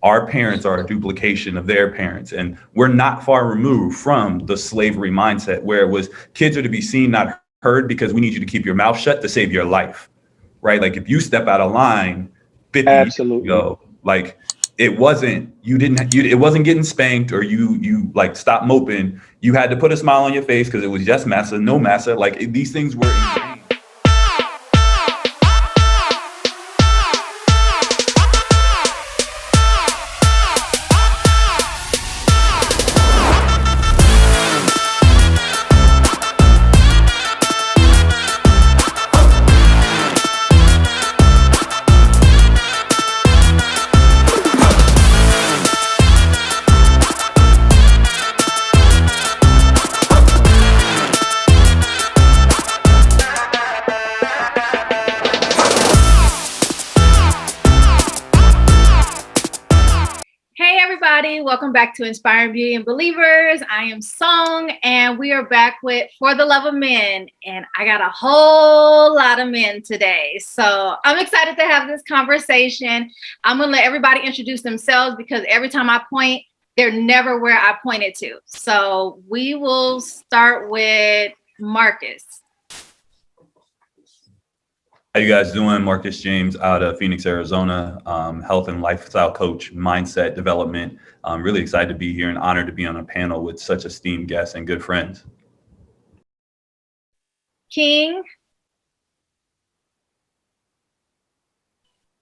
Our parents are a duplication of their parents, and we're not far removed from the slavery mindset where it was kids are to be seen, not heard, because we need you to keep your mouth shut to save your life, right? Like if you step out of line 50 years Absolutely. ago, like it wasn't, it wasn't getting spanked or you like stop moping. You had to put a smile on your face because it was just massa, no massa. Like these things were ingrained. Welcome back to Inspiring Beauty and Believers. I am Song, and we are back with For the Love of Men. And I got a whole lot of men today. So I'm excited to have this conversation. I'm going to let everybody introduce themselves because every time I point, they're never where I pointed to. So we will start with Marcus. How you guys doing? Marcus James out of Phoenix, Arizona, health and lifestyle coach, mindset development. I'm really excited to be here and honored to be on a panel with such esteemed guests and good friends. King.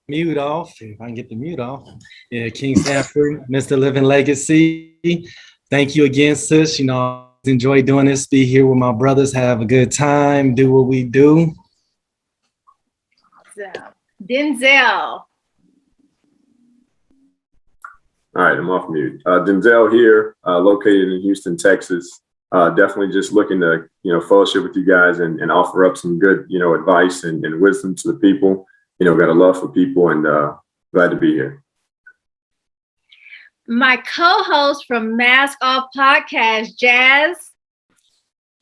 Mute off, if I can get the mute off. Yeah, King Sanford, Mr. Living Legacy. Thank you again, sis. You know, I enjoy doing this, be here with my brothers, have a good time, do what we do. Denzel. All right, I'm off mute. Denzel here, located in Houston, Texas. Definitely just looking to, fellowship with you guys and offer up some good, advice and wisdom to the people. Got a love for people and glad to be here. My co-host from Mask Off Podcast, Jazz.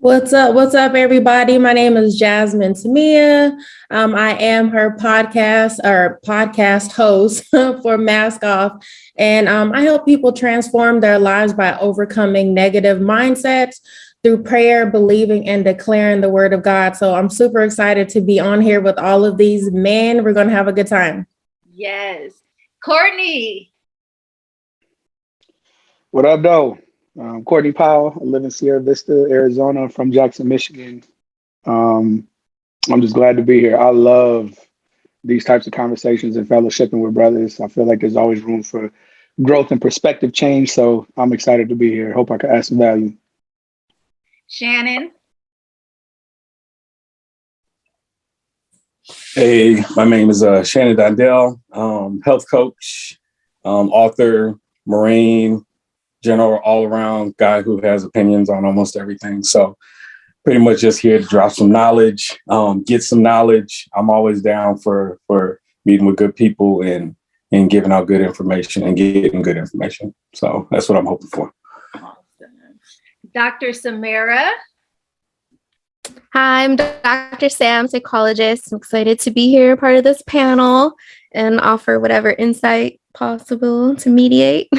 What's up, everybody? My name is Jasmine Tamia. I am her podcast host for Mask Off. And I help people transform their lives by overcoming negative mindsets through prayer, believing, and declaring the word of God. So I'm super excited to be on here with all of these men. We're going to have a good time. Yes. Courtney. What up, though? Courtney Powell. I live in Sierra Vista, Arizona. I'm from Jackson, Michigan. I'm just glad to be here. I love these types of conversations and fellowshipping with brothers. I feel like there's always room for growth and perspective change. So I'm excited to be here. Hope I can add some value. Shannon. Hey, my name is Shannon Dondell, health coach, author, Marine, general, all-around guy who has opinions on almost everything. So pretty much just here to drop some knowledge, get some knowledge. I'm always down for meeting with good people and giving out good information and getting good information. So that's what I'm hoping for. Dr. Samara. Hi, I'm Dr. Sam, psychologist. I'm excited to be here, part of this panel, and offer whatever insight possible to mediate.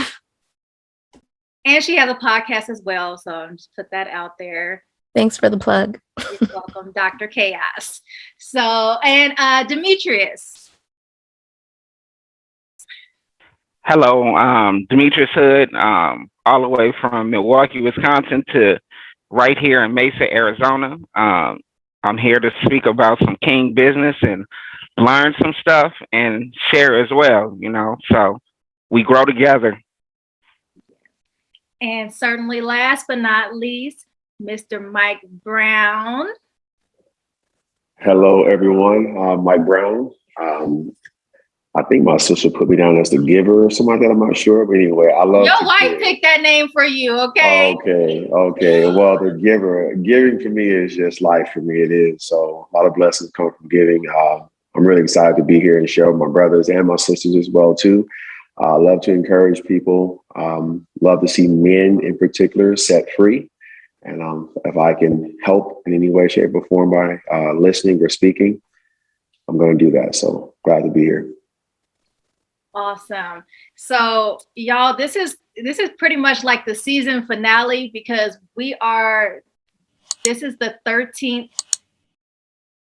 And she has a podcast as well, so just put that out there. Thanks for the plug. You're welcome, Dr. Chaos. So, and Demetrius. Hello, Demetrius Hood, all the way from Milwaukee, Wisconsin to right here in Mesa, Arizona. I'm here to speak about some King business and learn some stuff and share as well, so we grow together. And certainly last but not least, Mr. Mike Brown. Hello, everyone. Mike Brown. I think my sister put me down as the giver or something like that. I'm not sure. But anyway, I love your wife picked that name for you, okay? Okay. Well, the giving for me is just life for me. It is. So a lot of blessings come from giving. I'm really excited to be here and share with my brothers and my sisters as well, too. I love to encourage people. Love to see men in particular set free. And if I can help in any way, shape, or form by listening or speaking, I'm going to do that. So glad to be here. Awesome. So y'all, this is pretty much like the season finale because this is the 13th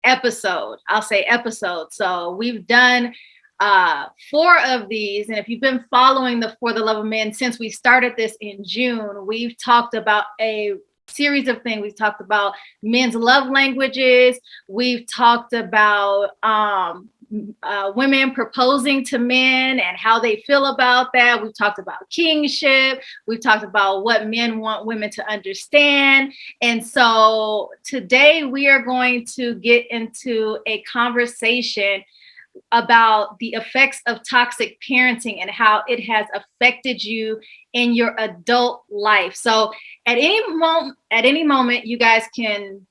episode. I'll say episode. So we've done 4 of these. And if you've been following the For the Love of Men since we started this in June, we've talked about a series of things. We've talked about men's love languages. We've talked about women proposing to men and how they feel about that. We've talked about kingship. We've talked about what men want women to understand. And so today we are going to get into a conversation about the effects of toxic parenting and how it has affected you in your adult life. So at any moment, you guys can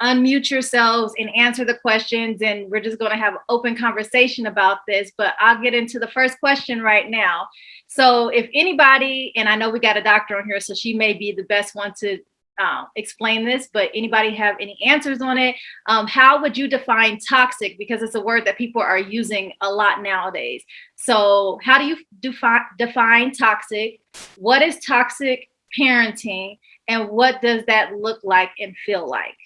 unmute yourselves and answer the questions, and we're just going to have an open conversation about this. But I'll get into the first question right now. So if anybody, and I know we got a doctor on here, so she may be the best one to explain this, but anybody have any answers on it? How would you define toxic? Because it's a word that people are using a lot nowadays. So how do you define toxic? What is toxic parenting? And what does that look like and feel like?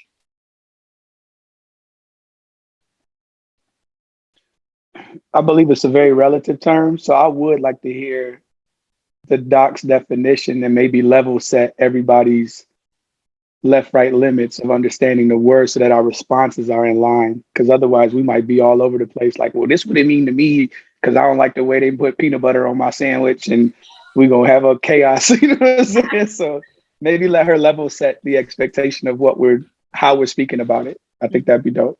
I believe it's a very relative term. So I would like to hear the doc's definition and maybe level set everybody's left-right limits of understanding the words so that our responses are in line. Because otherwise we might be all over the place. Like, well, this would it mean to me because I don't like the way they put peanut butter on my sandwich, and we're going to have a chaos. You know what I'm saying? So maybe let her level set the expectation of how we're speaking about it. I think that'd be dope.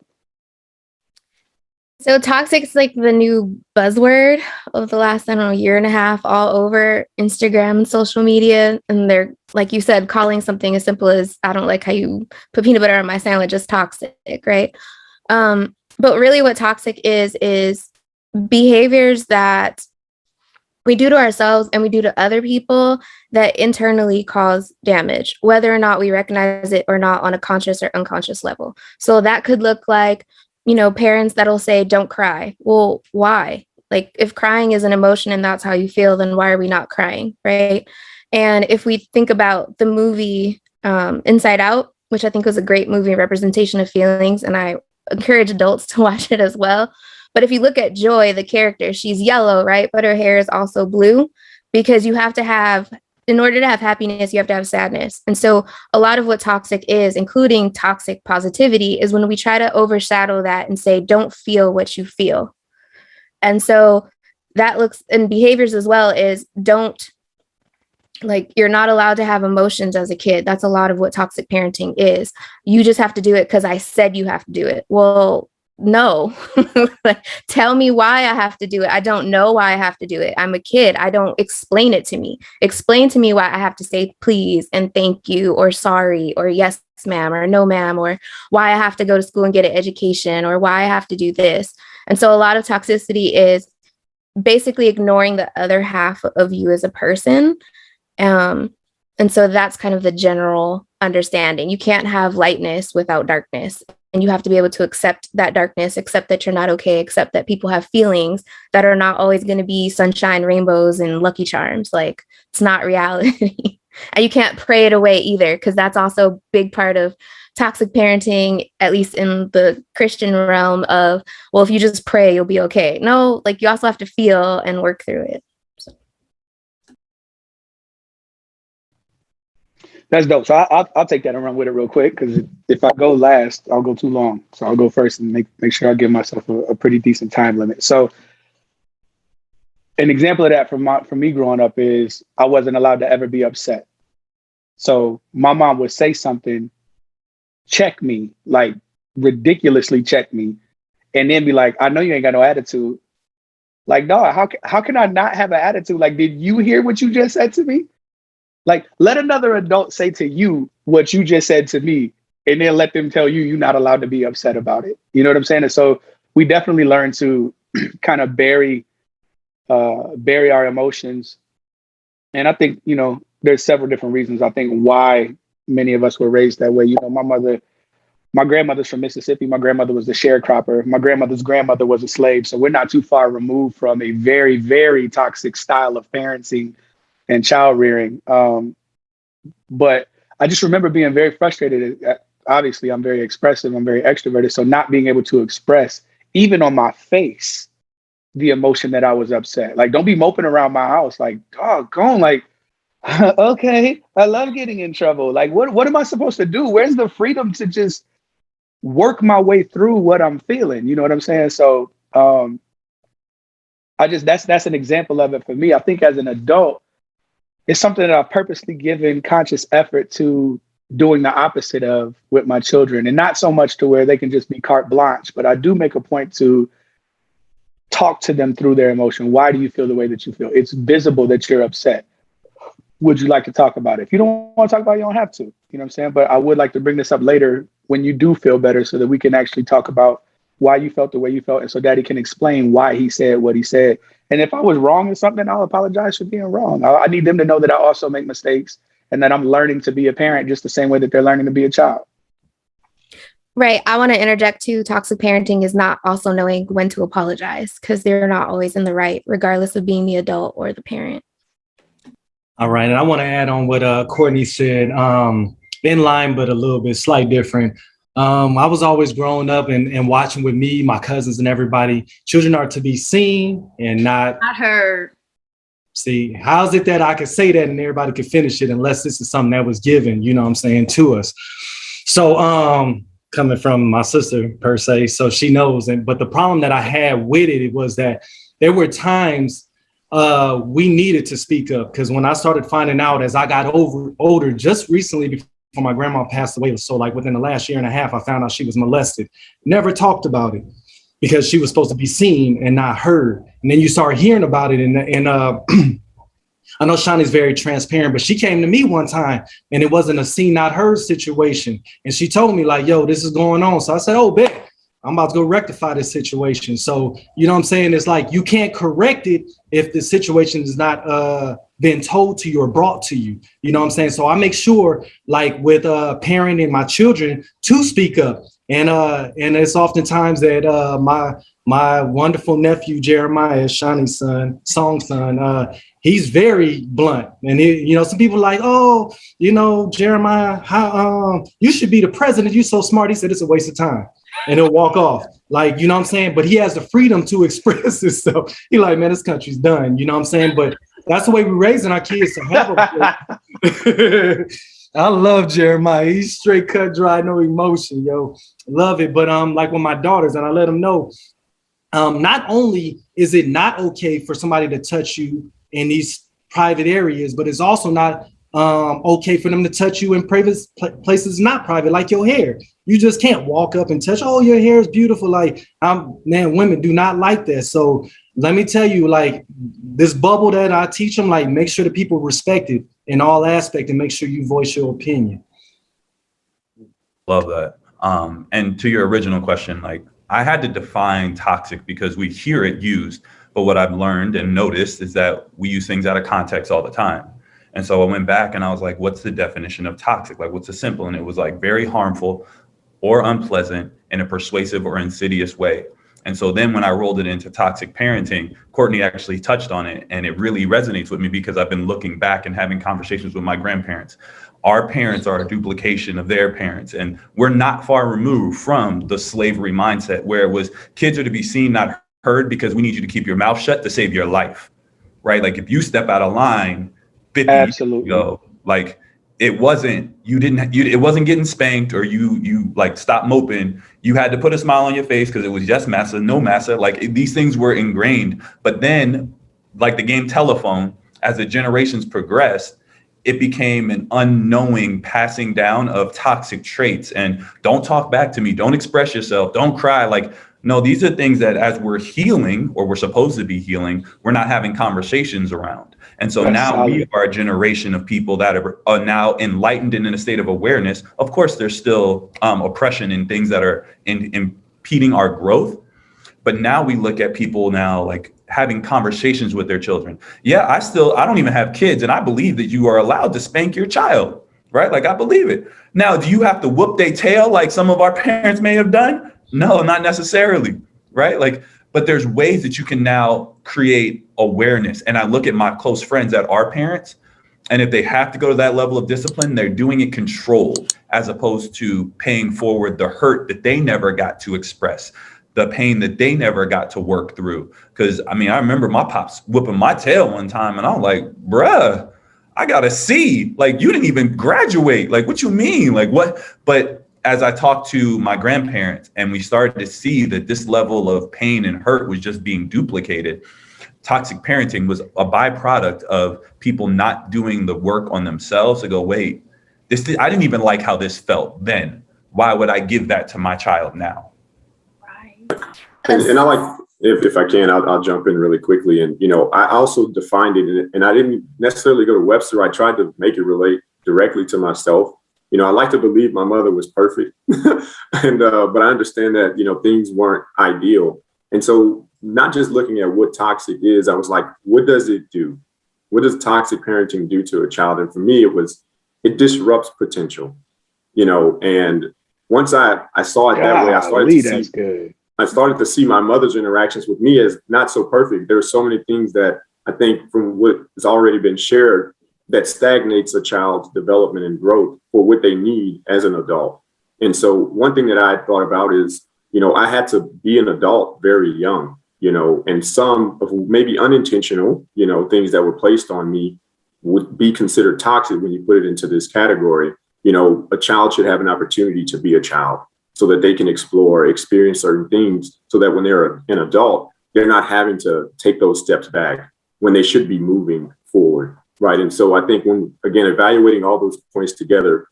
So toxic is like the new buzzword of the last, I don't know, year and a half all over Instagram and social media. And they're, like you said, calling something as simple as, I don't like how you put peanut butter on my sandwich, is toxic, right? But really what toxic is behaviors that we do to ourselves and we do to other people that internally cause damage, whether or not we recognize it or not on a conscious or unconscious level. So that could look like, parents that'll say, don't cry. Well, why? Like, if crying is an emotion and that's how you feel, then why are we not crying, right? And if we think about the movie Inside Out, which I think was a great movie representation of feelings, and I encourage adults to watch it as well. But if you look at Joy, the character, she's yellow, right? But her hair is also blue, because you have to have, in order to have happiness, you have to have sadness. And so a lot of what toxic is, including toxic positivity, is when we try to overshadow that and say, don't feel what you feel. And so that looks in behaviors as well is you're not allowed to have emotions as a kid. That's a lot of what toxic parenting is. You just have to do it because I said you have to do it. Well, no. Tell me why I have to do it. I don't know why I have to do it. I'm a kid. I don't explain it to me. Explain to me why I have to say please and thank you or sorry or yes, ma'am, or no, ma'am, or why I have to go to school and get an education or why I have to do this. And so a lot of toxicity is basically ignoring the other half of you as a person. And so that's kind of the general understanding. You can't have lightness without darkness. And you have to be able to accept that darkness, accept that you're not okay, accept that people have feelings that are not always going to be sunshine, rainbows, and Lucky Charms. Like, it's not reality. And you can't pray it away either, because that's also a big part of toxic parenting, at least in the Christian realm of, well, if you just pray, you'll be okay. No, like, you also have to feel and work through it. That's dope. So I'll take that and run with it real quick, because if I go last, I'll go too long. So I'll go first and make sure I give myself a pretty decent time limit. So an example of that from me growing up is I wasn't allowed to ever be upset. So my mom would say something, check me, like ridiculously check me, and then be like, I know you ain't got no attitude. Like, dog, how can I not have an attitude? Like, did you hear what you just said to me? Like, let another adult say to you what you just said to me, and then let them tell you you're not allowed to be upset about it. You know what I'm saying? And so we definitely learn to kind of bury our emotions. And I think, there's several different reasons, I think, why many of us were raised that way. My my grandmother's from Mississippi. My grandmother was a sharecropper. My grandmother's grandmother was a slave. So we're not too far removed from a very, very toxic style of parenting and child rearing. But I just remember being very frustrated. Obviously, I'm very expressive. I'm very extroverted. So not being able to express, even on my face, the emotion that I was upset. Like, don't be moping around my house. Like, doggone, like, okay, I love getting in trouble. Like, what am I supposed to do? Where's the freedom to just work my way through what I'm feeling? You know what I'm saying? So that's an example of it for me. I think as an adult, it's something that I've purposely given conscious effort to doing the opposite of with my children, and not so much to where they can just be carte blanche, but I do make a point to talk to them through their emotion. Why do you feel the way that you feel? It's visible that you're upset. Would you like to talk about it? If you don't want to talk about it, you don't have to. You know what I'm saying? But I would like to bring this up later when you do feel better, so that we can actually talk about why you felt the way you felt, and so Daddy can explain why he said what he said. And if I was wrong in something, I'll apologize for being wrong. I need them to know that I also make mistakes, and that I'm learning to be a parent just the same way that they're learning to be a child. Right. I want to interject too. Toxic parenting is not also knowing when to apologize, because they're not always in the right, regardless of being the adult or the parent. All right. And I want to add on what Courtney said, in line, but a little bit slight different. I was always growing up and watching with me, my cousins and everybody. Children are to be seen and not heard. See, how's it that I could say that and everybody could finish it unless this is something that was given, you know what I'm saying, to us. So coming from my sister per se, so she knows. But the problem that I had with it was that there were times we needed to speak up, because when I started finding out as I got older, just recently before my grandma passed away, so like within the last year and a half, I found out she was molested. Never talked about it because she was supposed to be seen and not heard. And then you start hearing about it, and I know Shawnee's very transparent, but she came to me one time and it wasn't a seen, not heard situation. And she told me like, yo, this is going on. So I said, oh, bet. I'm about to go rectify this situation. So, you know what I'm saying? It's like, you can't correct it if the situation is not been told to you or brought to you. You know what I'm saying? So I make sure, like with parenting my children, to speak up. And it's oftentimes that my wonderful nephew, Jeremiah, Shawnee's son, Song's son, he's very blunt. And some people are like, oh, Jeremiah, how you should be the president. You're so smart. He said it's a waste of time. And he'll walk off. Like, you know what I'm saying? But he has the freedom to express himself. He like, man, this country's done. You know what I'm saying? But that's the way we're raising our kids to have them. I love Jeremiah. He's straight cut, dry, no emotion, yo. Love it. But like with my daughters, and I let them know, not only is it not okay for somebody to touch you in these private areas, but it's also not okay for them to touch you in private places not private, like your hair. You just can't walk up and touch, oh, your hair is beautiful. Like, man, women do not like that. So let me tell you, like, this bubble that I teach them, like, make sure that people respect it in all aspects and make sure you voice your opinion. Love that. And to your original question, like, I had to define toxic because we hear it used, but what I've learned and noticed is that we use things out of context all the time. And so I went back and I was like, what's the definition of toxic? Like, what's the simple? And it was like very harmful or unpleasant in a persuasive or insidious way. And so then when I rolled it into toxic parenting, Courtney actually touched on it, and it really resonates with me because I've been looking back and having conversations with my grandparents. Our parents are a duplication of their parents, and we're not far removed from the slavery mindset where it was kids are to be seen, not heard, because we need you to keep your mouth shut to save your life, right? Like if you step out of line 50 years ago, like it wasn't getting spanked or you like stop moping. You had to put a smile on your face because it was yes massa, no massa. Like these things were ingrained. But then, like the game telephone, as the generations progressed, it became an unknowing passing down of toxic traits. And don't talk back to me. Don't express yourself. Don't cry. Like, no, these are things that as we're healing, or we're supposed to be healing, we're not having conversations around. And so now we are a generation of people that are now enlightened and in a state of awareness. Of course, there's still oppression and things that are impeding our growth. But now we look at people now like having conversations with their children. Yeah, I don't even have kids. And I believe that you are allowed to spank your child, right? Like, I believe it. Now, do you have to whoop their tail like some of our parents may have done? No, not necessarily, right? Like, but there's ways that you can now create awareness. And I look at my close friends that are parents, and if they have to go to that level of discipline, they're doing it controlled, as opposed to paying forward the hurt that they never got to express, the pain that they never got to work through. Because I mean, I remember my pops whipping my tail one time, and I'm like, bruh, I got a C. Like, you didn't even graduate. Like, what you mean? Like, what? But as I talked to my grandparents and we started to see that this level of pain and hurt was just being duplicated, toxic parenting was a byproduct of people not doing the work on themselves to go, wait, I didn't even like how this felt then. Why would I give that to my child now? Right. And I like, if I can, I'll jump in really quickly. And, you know, I also defined it, and I didn't necessarily go to Webster. I tried to make it relate directly to myself. You know, I like to believe my mother was perfect, and but I understand that, you know, things weren't ideal. And so not just looking at what toxic is, I was like, what does it do? What does toxic parenting do to a child? And for me, it disrupts potential, you know, and once I saw it that way, I started to see my mother's interactions with me as not so perfect. There are so many things that I think from what has already been shared that stagnates a child's development and growth for what they need as an adult. And so one thing that I thought about is, you know, I had to be an adult very young, you know, and some of maybe unintentional, you know, things that were placed on me would be considered toxic when you put it into this category. You know, a child should have an opportunity to be a child so that they can explore, experience certain things, so that when they're an adult, they're not having to take those steps back when they should be moving forward. Right. And so I think when, again, evaluating all those points together,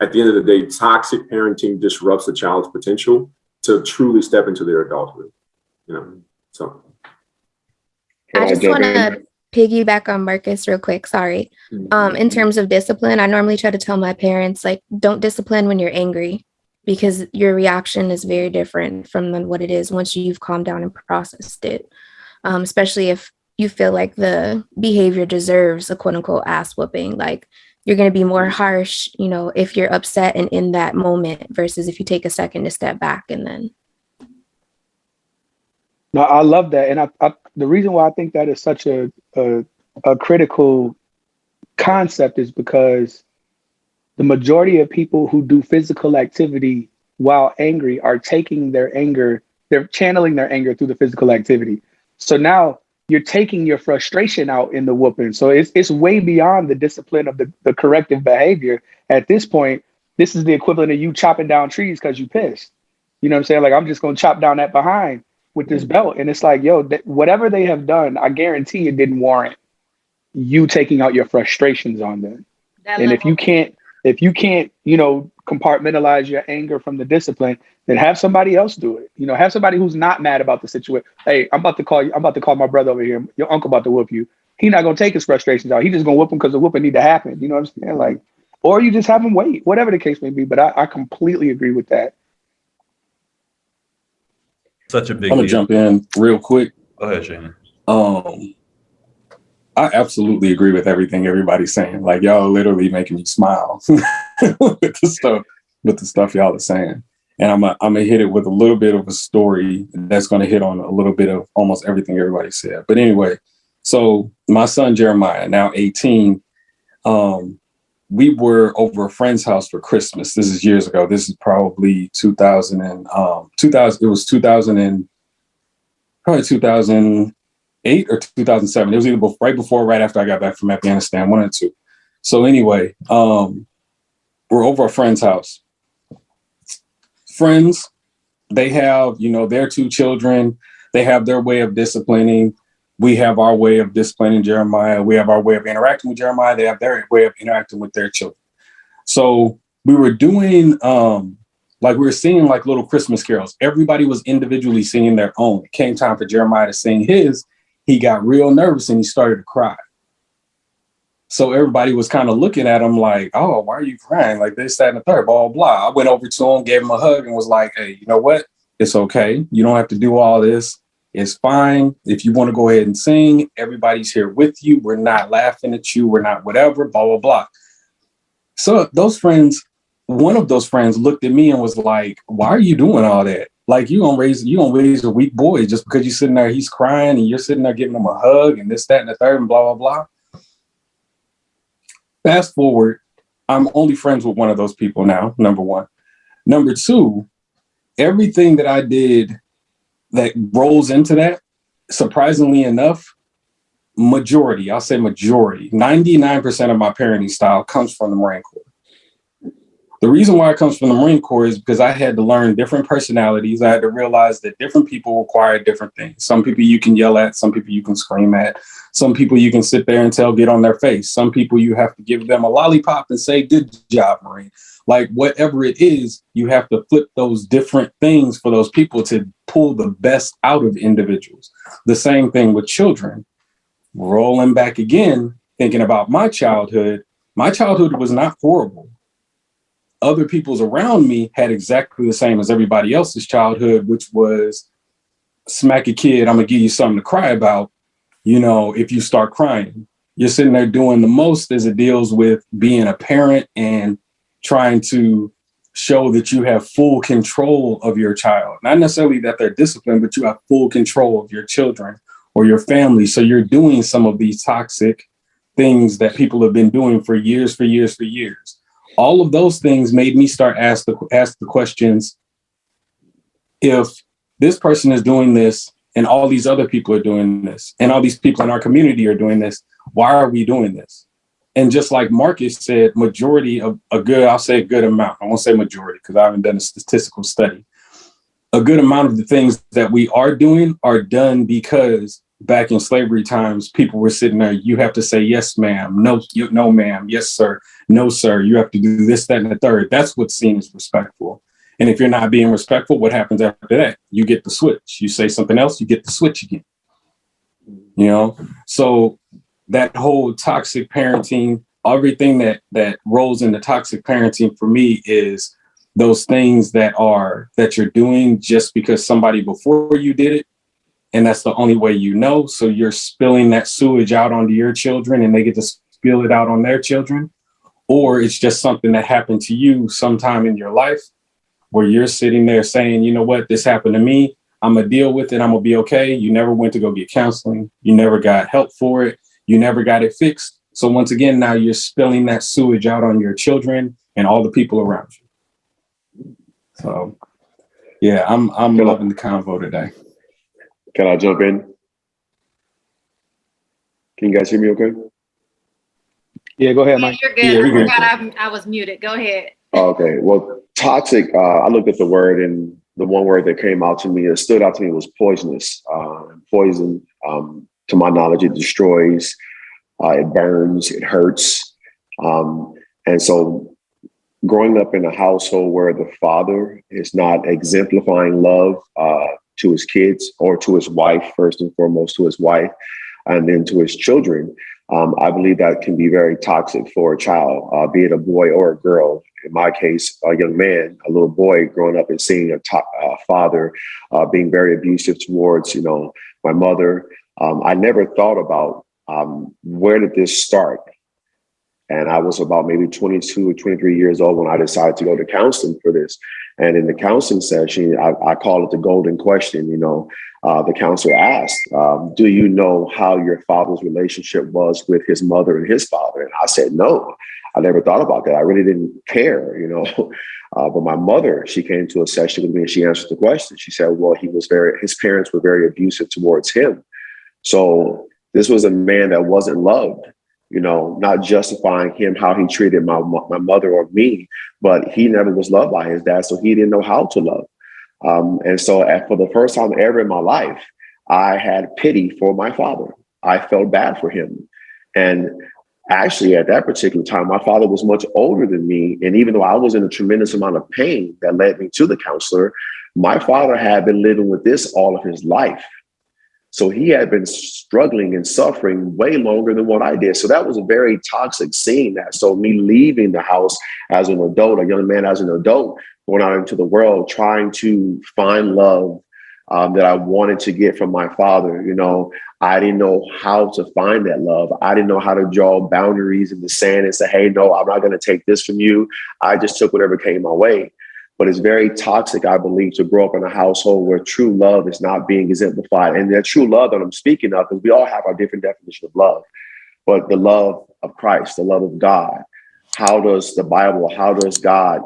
at the end of the day, toxic parenting disrupts a child's potential to truly step into their adulthood. You know, so. I just want to piggyback on Marcus real quick. Sorry. In terms of discipline, I normally try to tell my parents, like, don't discipline when you're angry, because your reaction is very different from what it is once you've calmed down and processed it, especially if you feel like the behavior deserves a quote unquote ass whooping. Like, you're going to be more harsh, you know, if you're upset and in that moment versus if you take a second to step back and then. No, I love that. And I the reason why I think that is such a critical concept is because the majority of people who do physical activity while angry are taking their anger, they're channeling their anger through the physical activity. So now you're taking your frustration out in the whooping. So it's way beyond the discipline of the corrective behavior. At this point, this is the equivalent of you chopping down trees because you pissed. You know what I'm saying? Like, I'm just going to chop down that behind with this belt. And it's like, yo, whatever they have done, I guarantee it didn't warrant you taking out your frustrations on them. And if you can't, you know, compartmentalize your anger from the discipline, then have somebody else do it. You know, have somebody who's not mad about the situation. Hey, I'm about to call my brother over here. Your uncle about to whoop you. He's not going to take his frustrations out. He's just going to whoop him because the whooping need to happen. You know what I'm saying? Like, or you just have him wait, whatever the case may be. But I completely agree with that. Such a big I'm going to jump in real quick. Go ahead, Shannon. I absolutely agree with everything everybody's saying. Like, y'all literally making me smile with the stuff y'all are saying. And I'm gonna hit it with a little bit of a story that's gonna hit on a little bit of almost everything everybody said. But anyway, so my son Jeremiah, now 18, we were over a friend's house for Christmas. This is years ago. This is probably 2008 or 2007. It was either right before or right after I got back from Afghanistan, one of the two. So anyway, we're over a friend's house. Friends, they have, you know, their two children. They have their way of disciplining. We have our way of disciplining Jeremiah. We have our way of interacting with Jeremiah. They have their way of interacting with their children. So we were doing, like we were singing like little Christmas carols. Everybody was individually singing their own. It came time for Jeremiah to sing his. He got real nervous and he started to cry. So everybody was kind of looking at him like, oh, why are you crying? Like this, that, and the third, blah, blah. I went over to him, gave him a hug and was like, hey, you know what? It's okay. You don't have to do all this. It's fine. If you want to go ahead and sing, everybody's here with you. We're not laughing at you. We're not whatever, blah, blah, blah. So those friends, one of those friends looked at me and was like, why are you doing all that? Like, you gonna raise a weak boy just because you're sitting there, he's crying and you're sitting there giving him a hug and this, that, and the third and blah, blah, blah. Fast forward, I'm only friends with one of those people now, number one. Number two, everything that I did that rolls into that, surprisingly enough, majority, I'll say majority, 99% of my parenting style comes from the Marine Corps. The reason why it comes from the Marine Corps is because I had to learn different personalities. I had to realize that different people require different things. Some people you can yell at, some people you can scream at, some people you can sit there and tell get on their face. Some people you have to give them a lollipop and say, good job, Marine. Like, whatever it is, you have to flip those different things for those people to pull the best out of individuals. The same thing with children. Rolling back again, thinking about my childhood was not horrible. Other people's around me had exactly the same as everybody else's childhood, which was smack a kid, I'm gonna give you something to cry about. You know, if you start crying, you're sitting there doing the most as it deals with being a parent and trying to show that you have full control of your child. Not necessarily that they're disciplined, but you have full control of your children or your family. So you're doing some of these toxic things that people have been doing for years. All of those things made me start ask the questions, if this person is doing this and all these other people are doing this and all these people in our community are doing this, why are we doing this? And just like Marcus said, majority of I'll say a good amount. I won't say majority because I haven't done a statistical study. A good amount of the things that we are doing are done because back in slavery times, people were sitting there, you have to say, yes, ma'am, no, ma'am, yes, sir, no, sir, you have to do this, that, and the third. That's what's seen as respectful. And if you're not being respectful, what happens after that? You get the switch. You say something else, you get the switch again. You know, so that whole toxic parenting, everything that rolls into toxic parenting for me is those things that you're doing just because somebody before you did it. And that's the only way you know. So you're spilling that sewage out onto your children and they get to spill it out on their children. Or it's just something that happened to you sometime in your life where you're sitting there saying, you know what, this happened to me. I'm going to deal with it. I'm going to be okay. You never went to go get counseling. You never got help for it. You never got it fixed. So once again, now you're spilling that sewage out on your children and all the people around you. So, yeah, I'm loving the convo today. Can I jump in? Can you guys hear me okay? Yeah, go ahead, Mike. You're good. Yeah, I you're good. forgot I was muted. Go ahead. Okay. Well, toxic, I looked at the word and the one word that came out to me, that stood out to me was poisonous. Poison, to my knowledge, it destroys, it burns, it hurts. And so growing up in a household where the father is not exemplifying love to his kids or to his wife, first and foremost to his wife, and then to his children, I believe that can be very toxic for a child, be it a boy or a girl. In my case, a young man, a little boy growing up and seeing a father being very abusive towards, my mother. I never thought about where did this start? And I was about maybe 22 or 23 years old when I decided to go to counseling for this. And in the counseling session, I call it the golden question. The counselor asked, do you know how your father's relationship was with his mother and his father? And I said, no, I never thought about that. I really didn't care, but my mother, she came to a session with me and she answered the question. She said, well, his parents were very abusive towards him. So this was a man that wasn't loved. Not justifying him, how he treated my mother or me, but he never was loved by his dad. So he didn't know how to love. And so for the first time ever in my life, I had pity for my father. I felt bad for him. And actually at that particular time, my father was much older than me. And even though I was in a tremendous amount of pain that led me to the counselor, my father had been living with this all of his life. So he had been struggling and suffering way longer than what I did. So that was a very toxic scene. So me leaving the house as an adult, a young man as an adult, going out into the world, trying to find love, that I wanted to get from my father. You know, I didn't know how to find that love. I didn't know how to draw boundaries in the sand and say, hey, no, I'm not going to take this from you. I just took whatever came my way. But it's very toxic, I believe, to grow up in a household where true love is not being exemplified. And that true love that I'm speaking of, because we all have our different definition of love, but the love of Christ, the love of God. How does the Bible, how does God,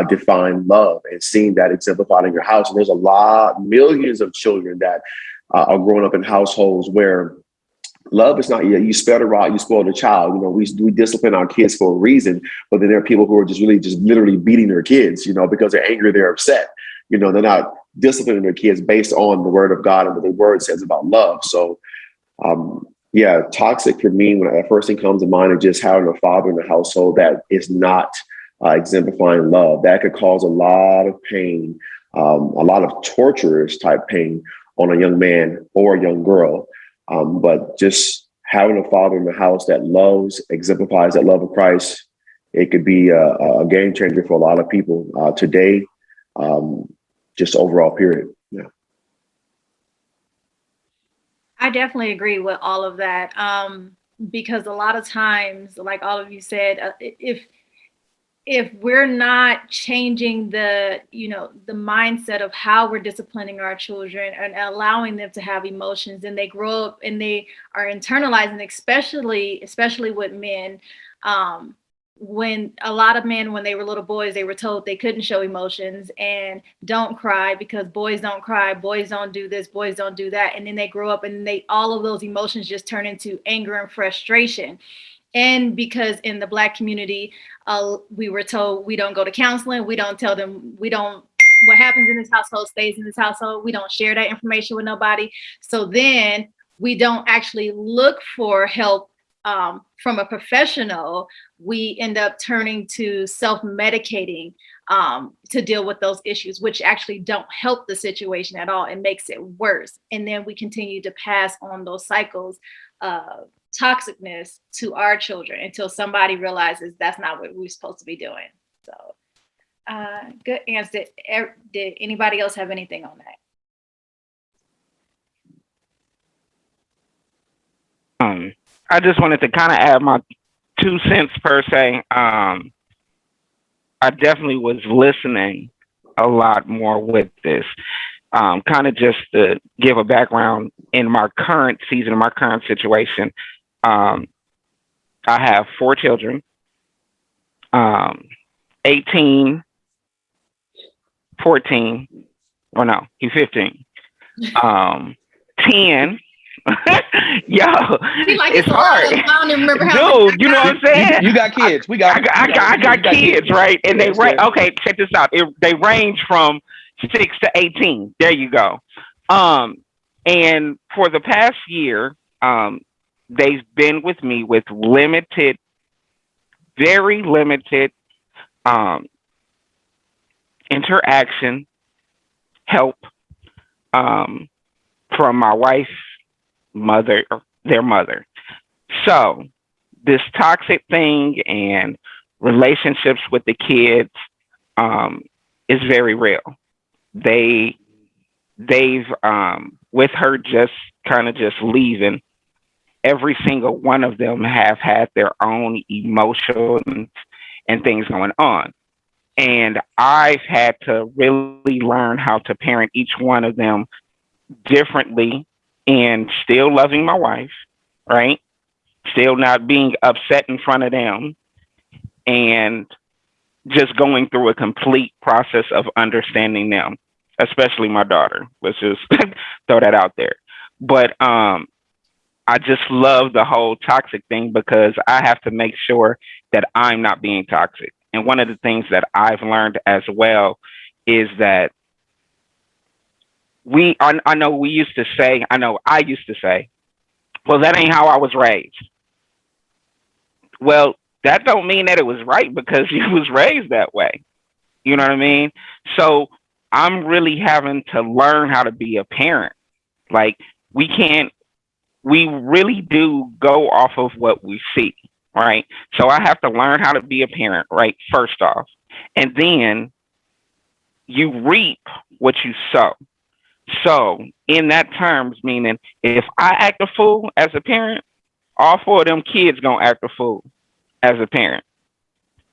define love, and seeing that exemplified in your house? And there's millions of children that are growing up in households where love is not, you spare the rod, you spoil the child. You know, we discipline our kids for a reason, but then there are people who are just literally beating their kids, because they're angry, they're upset. They're not disciplining their kids based on the word of God and what the word says about love. So, toxic for me, when the first thing comes to mind is just having a father in the household that is not exemplifying love. That could cause a lot of pain, a lot of torturous type pain on a young man or a young girl. But just having a father in the house that loves, exemplifies that love of Christ, it could be a game changer for a lot of people today, just overall period. Yeah. I definitely agree with all of that. Because a lot of times, like all of you said, if we're not changing the mindset of how we're disciplining our children and allowing them to have emotions, and they grow up and they are internalizing, especially with men, when a lot of men, when they were little boys, they were told they couldn't show emotions and don't cry because boys don't cry, boys don't do this, boys don't do that. And then they grow up and all of those emotions just turn into anger and frustration. And because in the Black community, we were told we don't go to counseling. We don't tell them, what happens in this household stays in this household. We don't share that information with nobody. So then we don't actually look for help from a professional. We end up turning to self-medicating to deal with those issues, which actually don't help the situation at all. It makes it worse. And then we continue to pass on those cycles of toxicness to our children until somebody realizes that's not what we're supposed to be doing. So good answer. Did anybody else have anything on that? I just wanted to kind of add my 2 cents per se. I definitely was listening a lot more with this. Kind of just to give a background in my current season, in my current situation. I have 4 children, 18, 14, or no, he's 15, 10. Yo, it's hard. I don't even remember how. Dude, you know what I'm saying? You got kids. I got kids, right? And they okay, check this out. They range from 6 to 18. There you go. And for the past year, they've been with me with very limited interaction, help from my wife's mother, their mother. So this toxic thing and relationships with the kids is very real. They've with her just kind of just leaving, every single one of them have had their own emotions and things going on. And I've had to really learn how to parent each one of them differently, and still loving my wife, right? Still not being upset in front of them, and just going through a complete process of understanding them, especially my daughter. Let's just throw that out there. But I just love the whole toxic thing because I have to make sure that I'm not being toxic. And one of the things that I've learned as well is that I know I used to say, well, that ain't how I was raised. Well, that don't mean that it was right because you was raised that way. You know what I mean? So I'm really having to learn how to be a parent. Like we really do go off of what we see, right? So I have to learn how to be a parent, right? First off, and then you reap what you sow. So in that terms, meaning if I act a fool as a parent, all 4 of them kids gonna act a fool as a parent.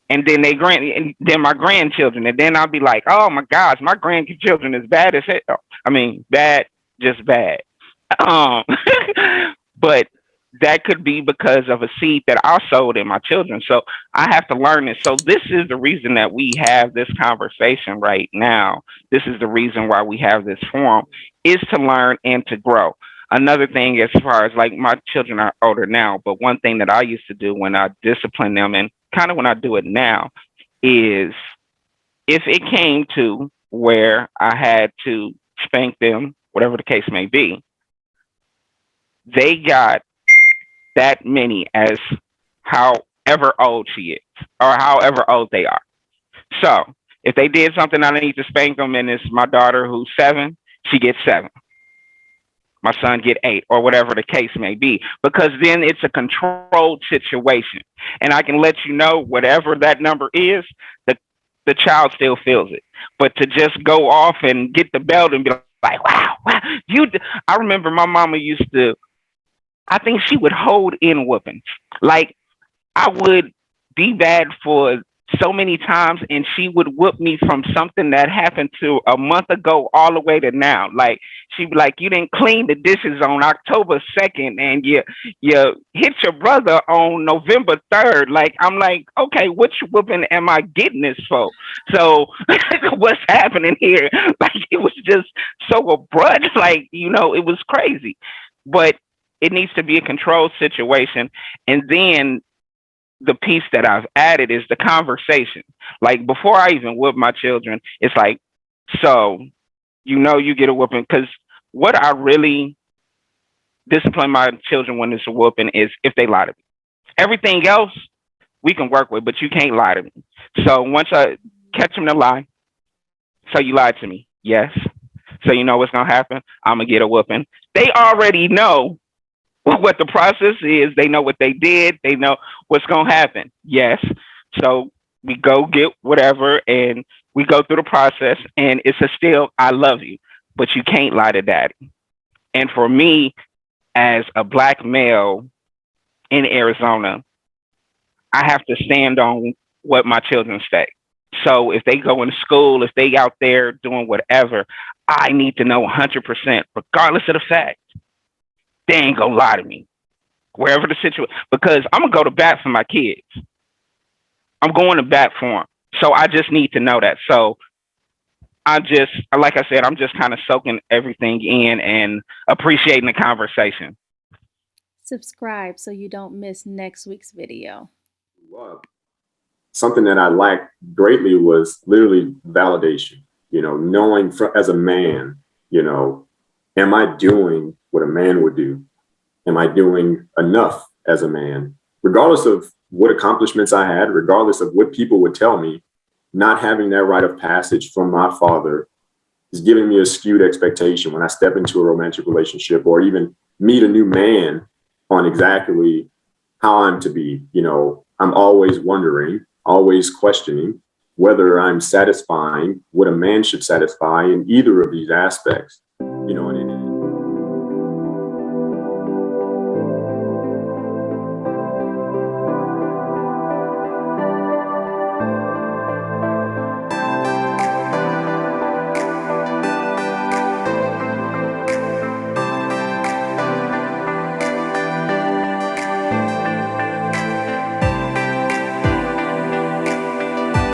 And then then my grandchildren, and then I'll be like, oh my gosh, my grandchildren is bad as hell. I mean, bad, just bad. But that could be because of a seed that I sowed in my children. So I have to learn this. So this is the reason that we have this conversation right now. This is the reason why we have this forum, is to learn and to grow. Another thing, as far as like my children are older now, but one thing that I used to do when I discipline them, and kind of when I do it now, is if it came to where I had to spank them, whatever the case may be, they got that many as however old she is or however old they are. So if they did something I need to spank them, and it's my daughter who's 7, she gets 7. My son get 8, or whatever the case may be, because then it's a controlled situation. And I can let you know whatever that number is, the child still feels it. But to just go off and get the belt and be like, wow, I remember my mama used to, I think she would hold in whoopings. Like, I would be bad for so many times, and she would whoop me from something that happened to a month ago all the way to now. Like, she'd be like, you didn't clean the dishes on October 2nd, and you hit your brother on November 3rd. Like, I'm like, okay, which whooping am I getting this for? So what's happening here? Like, it was just so abrupt. Like, it was crazy. But it needs to be a controlled situation. And then the piece that I've added is the conversation. Like, before I even whoop my children, it's like, so, you get a whooping. Because what I really discipline my children when it's a whooping is if they lie to me. Everything else we can work with, but you can't lie to me. So once I catch them to lie, so you lied to me. Yes. So you know what's going to happen? I'm going to get a whooping. They already know what the process is. They know what they did. They know what's going to happen. Yes. So we go get whatever, and we go through the process, and it's a still, I love you, but you can't lie to daddy. And for me, as a Black male in Arizona, I have to stand on what my children say. So if they go into school, if they out there doing whatever, I need to know 100%, regardless of the fact. They ain't gonna lie to me, wherever the situation, because I'm gonna go to bat for my kids. I'm going to bat for them. So I just need to know that. So like I said, I'm just kind of soaking everything in and appreciating the conversation. Subscribe so you don't miss next week's video. Something that I lacked greatly was literally validation, knowing as a man, am I doing what a man would do? Am I doing enough as a man? Regardless of what accomplishments I had, regardless of what people would tell me, not having that rite of passage from my father is giving me a skewed expectation when I step into a romantic relationship or even meet a new man on exactly how I'm to be. I'm always wondering, always questioning whether I'm satisfying what a man should satisfy in either of these aspects, and